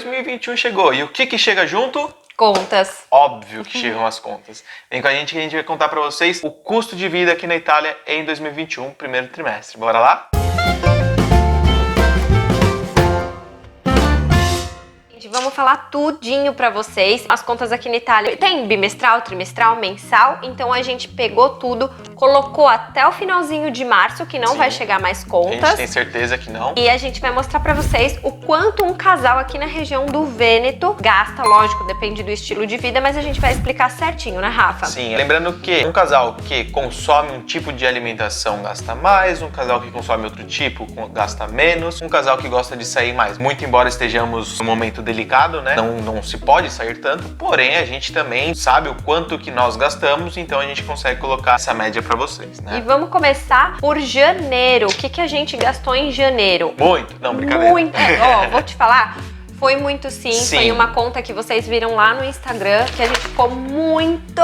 2021 chegou. E o que chega junto? Contas. Óbvio que chegam as contas. Vem com a gente que a gente vai contar pra vocês o custo de vida aqui na Itália em 2021, primeiro trimestre. Bora lá? Vamos falar tudinho pra vocês. As contas aqui na Itália tem bimestral, trimestral, mensal. Então a gente pegou tudo, colocou até o finalzinho de março, que não vai chegar mais contas. A gente tem certeza que não. E a gente vai mostrar pra vocês o quanto um casal aqui na região do Vêneto gasta. Lógico, depende do estilo de vida, mas a gente vai explicar certinho, né, Rafa? Sim, lembrando que um casal que consome um tipo de alimentação gasta mais, um casal que consome outro tipo gasta menos, um casal que gosta de sair mais. Muito embora estejamos num momento delicado, né? Não se pode sair tanto, porém a gente também sabe o quanto que nós gastamos, então a gente consegue colocar essa média pra vocês, né? E vamos começar por janeiro. O que a gente gastou em janeiro? Muito, não, brincadeira. Muito, vou te falar, foi muito sim. Foi uma conta que vocês viram lá no Instagram, que a gente ficou muito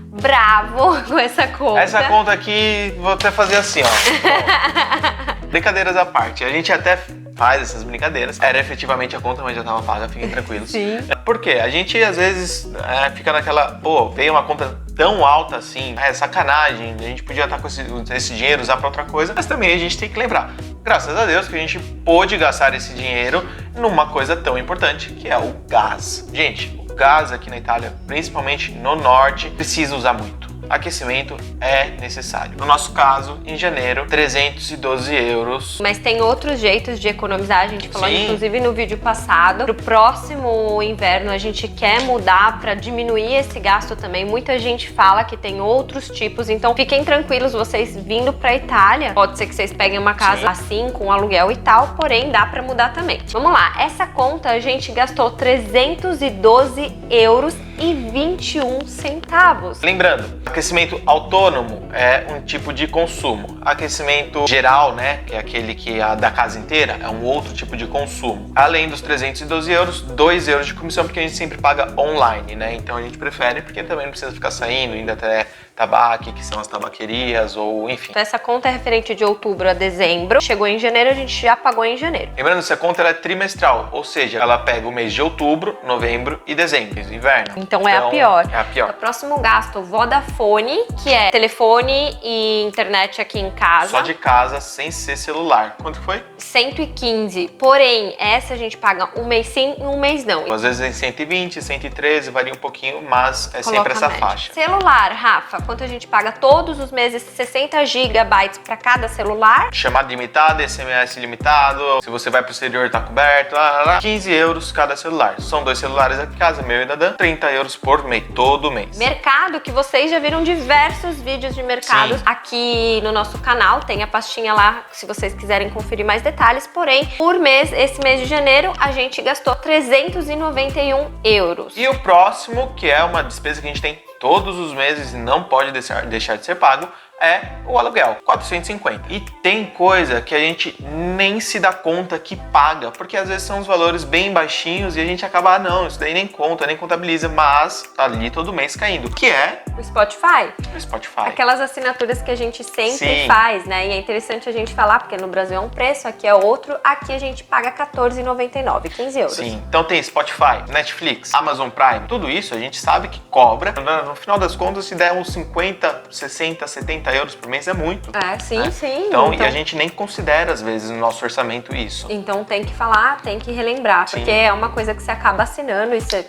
bravo com essa conta. Essa conta aqui, vou até fazer assim, ó. Brincadeiras à parte, a gente até faz essas brincadeiras. Era efetivamente a conta, mas já tava paga, fiquem tranquilos. Sim. Por quê? A gente às vezes fica naquela, pô, veio uma conta tão alta assim, é sacanagem, a gente podia estar com esse dinheiro, usar pra outra coisa, mas também a gente tem que lembrar, graças a Deus que a gente pôde gastar esse dinheiro numa coisa tão importante, que é o gás. Gente, o gás aqui na Itália, principalmente no norte, precisa usar muito. Aquecimento é necessário. No nosso caso, em janeiro, 312 euros. Mas tem outros jeitos de economizar, a gente falou inclusive no vídeo passado. Pro próximo inverno a gente quer mudar para diminuir esse gasto também. Muita gente fala que tem outros tipos, então fiquem tranquilos, vocês vindo pra Itália, pode ser que vocês peguem uma casa assim, com aluguel e tal, porém dá pra mudar também. Vamos lá, essa conta a gente gastou 312 euros e 21 centavos. Lembrando, aquecimento autônomo é um tipo de consumo. Aquecimento geral, né, que é aquele que é da casa inteira, é um outro tipo de consumo. Além dos 312 euros, 2 euros de comissão, porque a gente sempre paga online, né? Então a gente prefere, porque também não precisa ficar saindo, indo até tabaque, que são as tabaquerias, ou enfim. Então, essa conta é referente de outubro a dezembro. Chegou em janeiro, a gente já pagou em janeiro. Lembrando, essa conta ela é trimestral, ou seja, ela pega o mês de outubro, novembro e dezembro, inverno. Então é a pior. É a pior. O próximo gasto, Vodafone, que é telefone e internet aqui em casa. Só de casa, sem ser celular. Quanto que foi? 115. Porém, essa a gente paga um mês sim e um mês não. Às vezes é 120, 113, varia um pouquinho, mas é Coloca sempre essa média. faixa. Celular, Rafa, quanto a gente paga todos os meses? 60 GB para cada celular. Chamada limitada, SMS limitado, se você vai pro exterior tá coberto, 15 euros cada celular. São 2 celulares aqui em casa, meu e da Dan, 30 euros por mês, todo mês. Mercado, que vocês já viram diversos vídeos de mercado aqui no nosso canal, tem a pastinha lá se vocês quiserem conferir mais detalhes, porém, por mês, esse mês de janeiro, a gente gastou 391 euros. E o próximo, que é uma despesa que a gente tem todos os meses e não pode deixar de ser pago, é o aluguel, 450. E tem coisa que a gente nem se dá conta que paga, porque às vezes são os valores bem baixinhos e a gente acaba, não, isso daí nem conta, nem contabiliza, mas tá ali todo mês caindo, que é o Spotify. O Spotify. Aquelas assinaturas que a gente sempre faz, né? E é interessante a gente falar, porque no Brasil é um preço, aqui é outro, aqui a gente paga R$14,99, 15 euros. Sim, então tem Spotify, Netflix, Amazon Prime, tudo isso a gente sabe que cobra. No final das contas, se der uns 50, 60, 70 euros por mês é muito. Sim. Então, e a gente nem considera, às vezes, no nosso orçamento isso. Então tem que falar, tem que relembrar, porque é uma coisa que você acaba assinando e você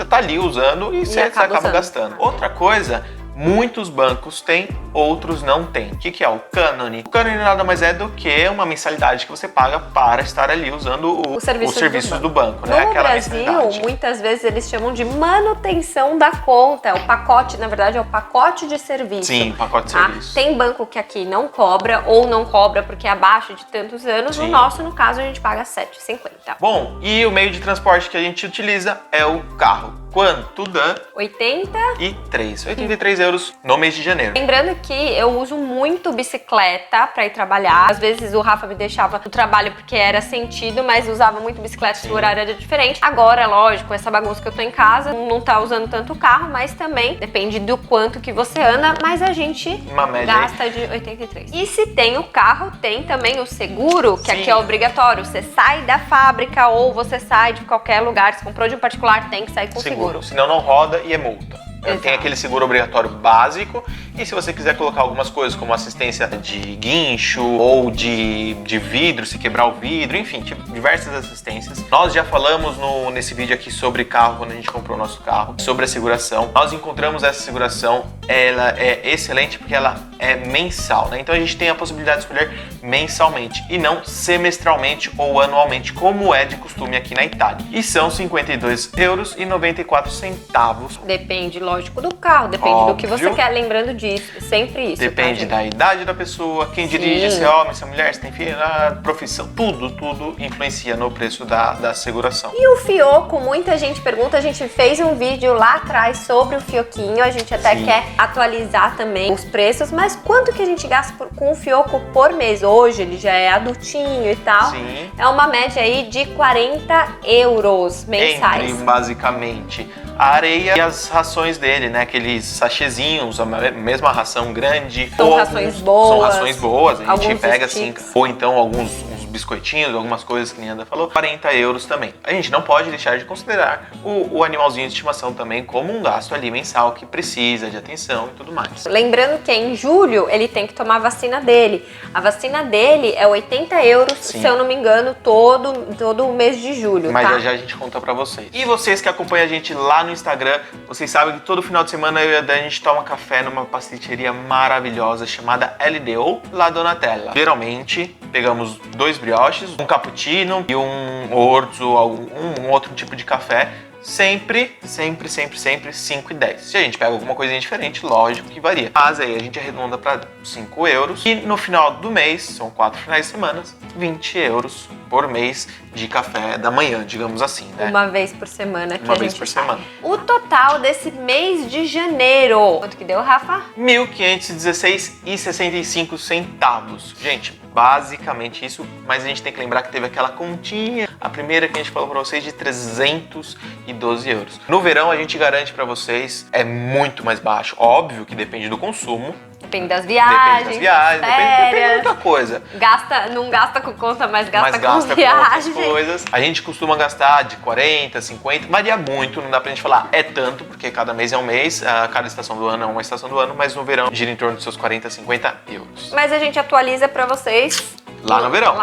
tá ali usando e você acaba gastando. Outra coisa, muitos bancos têm, outros não têm. O que é o cânone? O cânone nada mais é do que uma mensalidade que você paga para estar ali usando os serviços do banco, né? No Brasil, muitas vezes eles chamam de manutenção da conta. O pacote, na verdade, é o pacote de serviço. Sim, pacote de serviço. Tem banco que aqui não cobra ou não cobra porque é abaixo de tantos anos. No nosso, no caso, a gente paga R$7,50. Bom, e o meio de transporte que a gente utiliza é o carro. quanto dá? 83 euros no mês de janeiro. Lembrando que eu uso muito bicicleta pra ir trabalhar. Às vezes o Rafa me deixava no trabalho porque era sentido, mas usava muito bicicleta se o horário era diferente. Agora, lógico, essa bagunça que eu tô em casa, não tá usando tanto o carro, mas também depende do quanto que você anda, mas a gente gasta de 83. E se tem o carro, tem também o seguro, que aqui é obrigatório. Você sai da fábrica ou você sai de qualquer lugar, se comprou de um particular, tem que sair com seguro. Senão não roda e é multa. Tem aquele seguro obrigatório básico e se você quiser colocar algumas coisas como assistência de guincho ou de vidro, se quebrar o vidro, enfim, diversas assistências. Nós já falamos nesse vídeo aqui sobre carro, quando a gente comprou o nosso carro, sobre a seguração. Nós encontramos essa seguração, ela é excelente porque ela é mensal, né? Então a gente tem a possibilidade de escolher mensalmente e não semestralmente ou anualmente, como é de costume aqui na Itália. E são 52,94 euros. Depende, lógico, do carro, depende do que você quer, lembrando disso, sempre isso. Depende da idade da pessoa, quem dirige, se é homem, se é mulher, se tem filho, a profissão, tudo influencia no preço da seguração. E o fioco, muita gente pergunta, a gente fez um vídeo lá atrás sobre o fioquinho, a gente até quer atualizar também os preços, mas quanto que a gente gasta com o fioco por mês? Hoje ele já é adultinho e tal, é uma média aí de 40 euros mensais. Entre, basicamente, a areia e as rações dele, né? Aqueles sachezinhos, a mesma ração grande. São rações boas. São rações boas, a gente pega sticks. assim, ou então uns biscoitinhos, algumas coisas que a Nanda falou, 40 euros também. A gente não pode deixar de considerar o animalzinho de estimação também como um gasto ali mensal que precisa de atenção e tudo mais. Lembrando que em julho ele tem que tomar a vacina dele. A vacina dele é 80 euros, se eu não me engano, todo o mês de julho, Mas já a gente conta pra vocês. E vocês que acompanham a gente lá no Instagram, vocês sabem que todo final de semana eu e a Dani, a gente toma café numa pasticceria maravilhosa chamada LDO La Donatella. Geralmente pegamos 2 brioches, um cappuccino e um orzo, um outro tipo de café. Sempre 5,10. Se a gente pega alguma coisinha diferente, lógico que varia. Mas aí a gente arredonda para 5 euros. E no final do mês, são 4 finais de semana, 20 euros por mês de café da manhã, digamos assim, né? Uma vez por semana que Uma vez por semana. O total desse mês de janeiro, quanto que deu, Rafa? 1.516,65 centavos. Gente, basicamente isso, mas a gente tem que lembrar que teve aquela continha, a primeira que a gente falou para vocês, de 312 euros. No verão a gente garante para vocês, é muito mais baixo. Óbvio que depende do consumo. Depende das viagens, depende de muita coisa. Não gasta com conta, mas gasta com outras viagem. Coisas. A gente costuma gastar de 40, 50, varia muito, não dá pra gente falar é tanto, porque cada mês é um mês, cada estação do ano é uma estação do ano, mas no verão gira em torno dos seus 40, 50 euros. Mas a gente atualiza pra vocês lá no verão.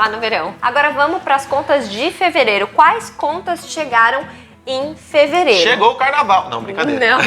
Agora vamos pras contas de fevereiro. Quais contas chegaram em fevereiro? Chegou o carnaval. Não, brincadeira. Não,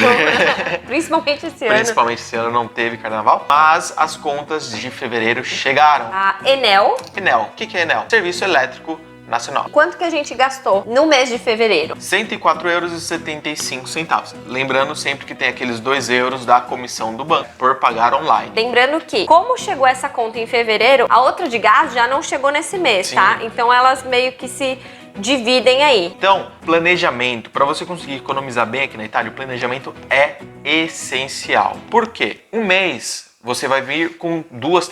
principalmente esse ano. Principalmente esse ano não teve carnaval, mas as contas de fevereiro chegaram. A Enel. Enel, o que é Enel? Serviço Elétrico Nacional. Quanto que a gente gastou no mês de fevereiro? 104,75 euros. Lembrando sempre que tem aqueles 2 euros da comissão do banco por pagar online. Lembrando que, como chegou essa conta em fevereiro, a outra de gás já não chegou nesse mês, tá? Então elas meio que se dividem aí. Então, planejamento, para você conseguir economizar bem aqui na Itália, o planejamento é essencial. Por quê? Um mês você vai vir com duas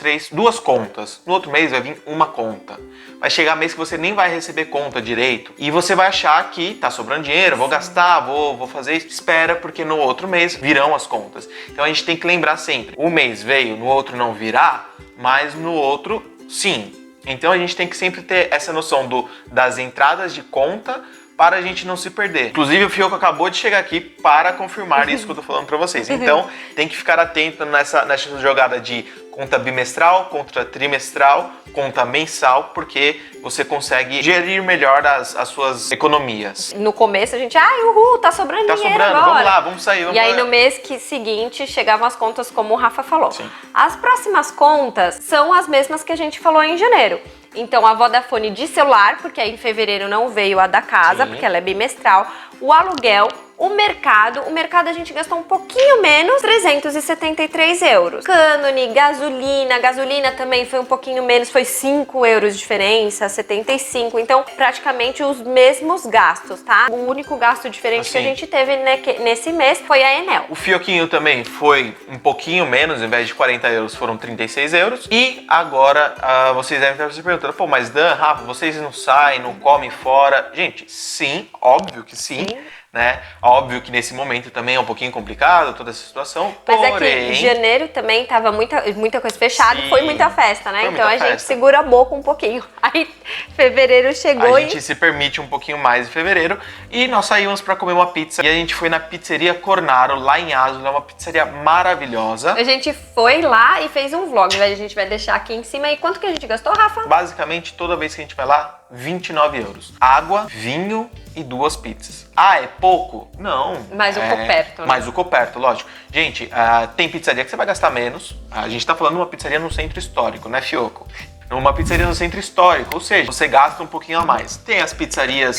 contas. No outro mês vai vir uma conta. Vai chegar mês que você nem vai receber conta direito. E você vai achar que tá sobrando dinheiro, vou gastar, vou fazer isso. Espera, porque no outro mês virão as contas. Então a gente tem que lembrar sempre. Um mês veio, no outro não virá, mas no outro sim. Então a gente tem que sempre ter essa noção das entradas de conta para a gente não se perder. Inclusive o Fioco acabou de chegar aqui para confirmar isso que eu tô falando para vocês. Então tem que ficar atento nessa jogada de conta bimestral, conta trimestral, conta mensal, porque você consegue gerir melhor as suas economias. No começo a gente, uhul, tá sobrando dinheiro agora. Vamos lá, vamos sair. E aí no mês seguinte chegavam as contas como o Rafa falou. Sim. As próximas contas são as mesmas que a gente falou em janeiro. Então a Vodafone de celular, porque aí em fevereiro não veio a da casa, porque ela é bimestral. O aluguel, O mercado a gente gastou um pouquinho menos, 373 euros. Cânone, gasolina também foi um pouquinho menos, foi 5 euros de diferença, 75. Então, praticamente os mesmos gastos, tá? O único gasto diferente que a gente teve nesse mês foi a Enel. O fioquinho também foi um pouquinho menos, ao invés de 40 euros foram 36 euros. E agora vocês devem estar se perguntando, pô, mas Dan, Rafa, vocês não saem, não comem fora? Gente, sim, óbvio que sim. Né? Óbvio que nesse momento também é um pouquinho complicado toda essa situação, mas porém... é que janeiro também tava muita coisa fechada, foi muita festa, né? Então a gente segura a boca um pouquinho. Aí fevereiro chegou a gente se permite um pouquinho mais em fevereiro e nós saímos para comer uma pizza e a gente foi na pizzeria Cornaro, lá em Asolo, é uma pizzaria maravilhosa. A gente foi lá e fez um vlog, a gente vai deixar aqui em cima. E quanto que a gente gastou, Rafa? Basicamente, toda vez que a gente vai lá, 29 euros. Água, vinho e 2 pizzas. Ah, é pouco? Não. Mais o coperto, né? Mais o coperto, lógico. Gente, tem pizzaria que você vai gastar menos. A gente tá falando de uma pizzaria no centro histórico, né, Fioco? Numa pizzaria no centro histórico, ou seja, você gasta um pouquinho a mais. Tem as pizzarias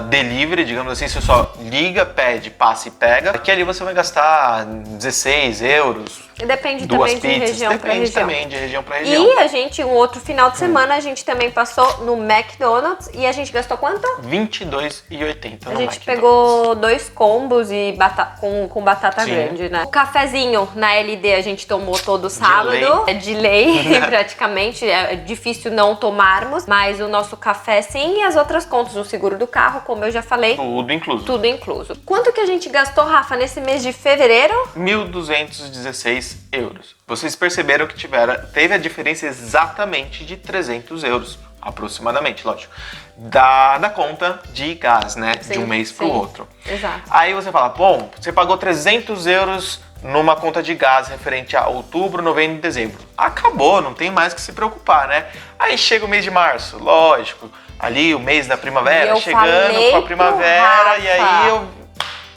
delivery, digamos assim, você só liga, pede, passa e pega. Que ali você vai gastar 16 euros. Depende também de região para região. Depende também de região para região. E a gente, um outro final de semana, a gente também passou no McDonald's e a gente gastou quanto? R$22,80 A gente pegou 2 combos e com batata grande, né? O cafezinho na LD a gente tomou todo sábado. É de lei, praticamente. É difícil não tomarmos, mas o nosso café sim e as outras contas, o seguro do carro, como eu já falei. Tudo incluso. Tudo incluso. Quanto que a gente gastou, Rafa, nesse mês de fevereiro? 1.216 euros. Vocês perceberam que teve a diferença exatamente de 300 euros, aproximadamente, lógico, da conta de gás, né? Sim, de um mês para o outro. Exato. Aí você fala, bom, você pagou 300 euros numa conta de gás referente a outubro, novembro e dezembro. Acabou, não tem mais que se preocupar, né? Aí chega o mês de março, lógico, ali o mês da primavera, chegando com a primavera, e aí eu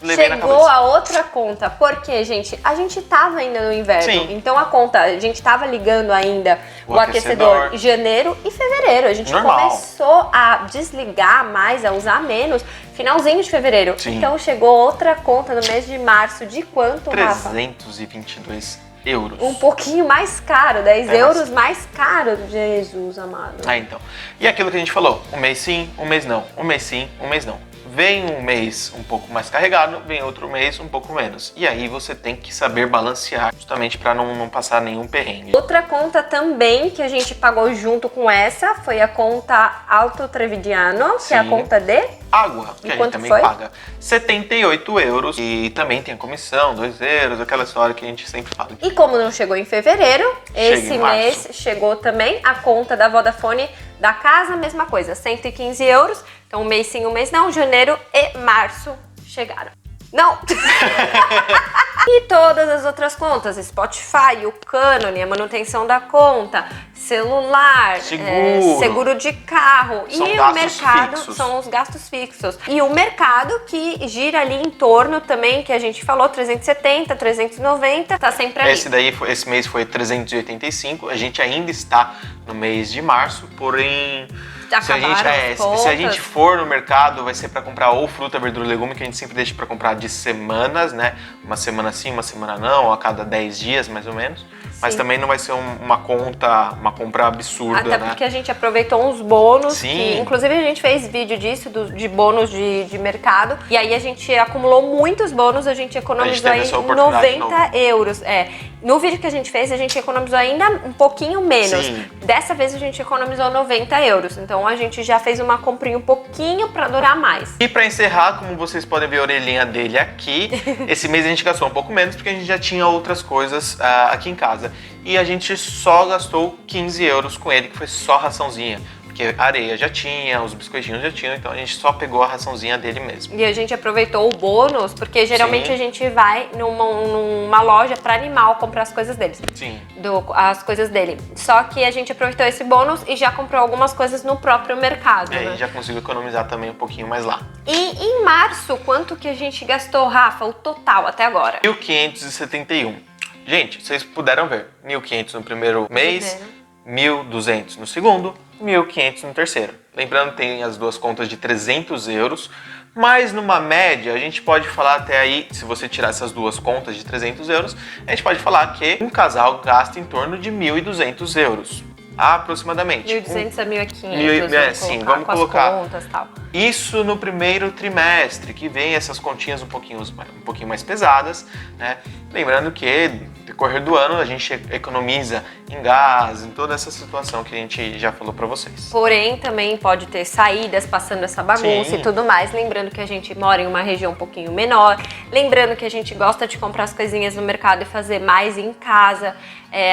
levei na cabeça. Chegou a outra conta, porque, gente, a gente tava ainda no inverno, sim, então a conta, a gente tava ligando ainda o aquecedor em janeiro e fevereiro. A gente começou a desligar mais, a usar menos, finalzinho de fevereiro. Sim. Então chegou outra conta no mês de março, de quanto, Rafa? 322 euros. Um pouquinho mais caro, 10 euros mais caro, Jesus amado. Então. E aquilo que a gente falou, um mês sim, um mês não, um mês sim, um mês não. Vem um mês um pouco mais carregado, vem outro mês um pouco menos. E aí você tem que saber balancear, justamente para não passar nenhum perrengue. Outra conta também que a gente pagou junto com essa foi a conta Alto Trevidiano, que é a conta de água, que a gente também paga 78 euros. E também tem a comissão, 2 euros, aquela história que a gente sempre fala. E como não chegou em fevereiro, esse mês chegou também a conta da Vodafone da casa, mesma coisa, 115 euros. Então, um mês sim, um mês não. Janeiro e março chegaram. Não! E todas as outras contas, Spotify, o cânone, a manutenção da conta, celular, seguro de carro. São e o mercado fixos. São os gastos fixos. E o mercado que gira ali em torno também, que a gente falou, 370, 390, tá sempre ali. Esse mês foi 385, a gente ainda está no mês de março, porém... Se a gente for no mercado, vai ser para comprar ou fruta, verdura, legume, que a gente sempre deixa para comprar de semanas, né? Uma semana sim, uma semana não, a cada 10 dias mais ou menos. Sim. Mas também não vai ser uma compra absurda, até né? porque a gente aproveitou uns bônus. Sim. Que, inclusive a gente fez vídeo disso, de bônus de mercado. E aí a gente acumulou muitos bônus, a gente economizou aí 90 euros. No vídeo que a gente fez, a gente economizou ainda um pouquinho menos. Sim. Dessa vez a gente economizou 90 euros. Então a gente já fez uma comprinha um pouquinho pra durar mais. E pra encerrar, como vocês podem ver a orelhinha dele aqui, esse mês a gente gastou um pouco menos porque a gente já tinha outras coisas aqui em casa. E a gente só gastou 15 euros com ele, que foi só raçãozinha. Porque a areia já tinha, os biscoitinhos já tinham, então a gente só pegou a raçãozinha dele mesmo. E a gente aproveitou o bônus, porque geralmente a gente vai numa loja para animal comprar as coisas deles. Sim. As coisas dele. Só que a gente aproveitou esse bônus e já comprou algumas coisas no próprio mercado. E aí já conseguiu economizar também um pouquinho mais lá. E em março, quanto que a gente gastou, Rafa? O total até agora? 1.571. Gente, vocês puderam ver. 1.500 no primeiro mês, 1.200 no segundo, 1.500 no terceiro. Lembrando, tem as duas contas de 300 euros, mas numa média a gente pode falar até aí, se você tirar essas duas contas de 300 euros, a gente pode falar que um casal gasta em torno de 1.200 euros. Aproximadamente. 1.200 a 1.500, sim, vamos colocar as contas, tal. Isso no primeiro trimestre, que vem essas continhas um pouquinho mais pesadas, né? Lembrando que no decorrer do ano a gente economiza em gás, em toda essa situação que a gente já falou para vocês. Porém, também pode ter saídas passando essa bagunça Sim. e tudo mais. Lembrando que a gente mora em uma região um pouquinho menor. Lembrando que a gente gosta de comprar as coisinhas no mercado e fazer mais em casa.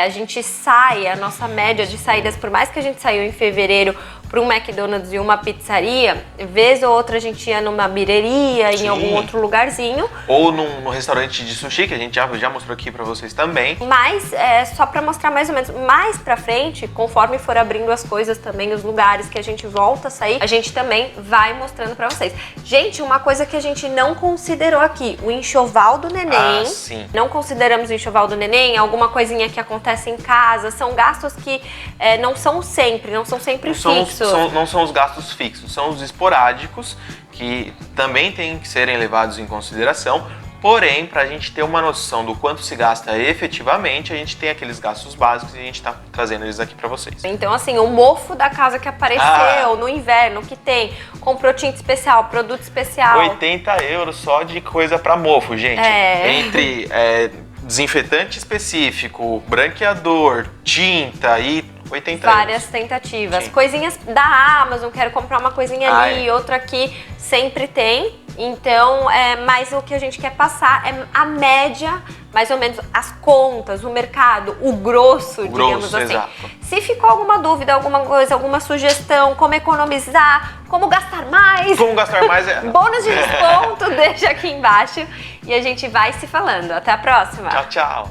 A gente sai, a nossa média de saídas, por mais que a gente saiu em fevereiro para um McDonald's e uma pizzaria, vez ou outra a gente ia numa birreria, em algum outro lugarzinho. Ou no restaurante de sushi, que a gente já mostrou aqui para vocês também. Mas só para mostrar mais ou menos, mais pra frente, conforme for abrindo as coisas também, os lugares que a gente volta a sair, a gente também vai mostrando para vocês. Gente, uma coisa que a gente não considerou aqui, o enxoval do neném. Sim. Não consideramos o enxoval do neném, alguma coisinha que acontece em casa, são gastos que não são sempre fixos. Não são os gastos fixos, são os esporádicos, que também têm que serem levados em consideração. Porém, para a gente ter uma noção do quanto se gasta efetivamente, a gente tem aqueles gastos básicos e a gente está trazendo eles aqui para vocês. Então, assim, o mofo da casa que apareceu no inverno, que tem, comprou tinta especial, produto especial. 80 euros só de coisa para mofo, gente. Entre desinfetante específico, branqueador, tinta e 80 várias euros. tentativas. Sim. Coisinhas da Amazon, quero comprar uma coisinha ali, outra aqui, sempre tem. Então, mas o que a gente quer passar é a média, mais ou menos as contas, o mercado, o grosso, digamos assim. Exato. Se ficou alguma dúvida, alguma coisa, alguma sugestão, como economizar, como gastar mais. Como gastar mais Bônus de desconto, deixa aqui embaixo e a gente vai se falando. Até a próxima. Tchau, tchau.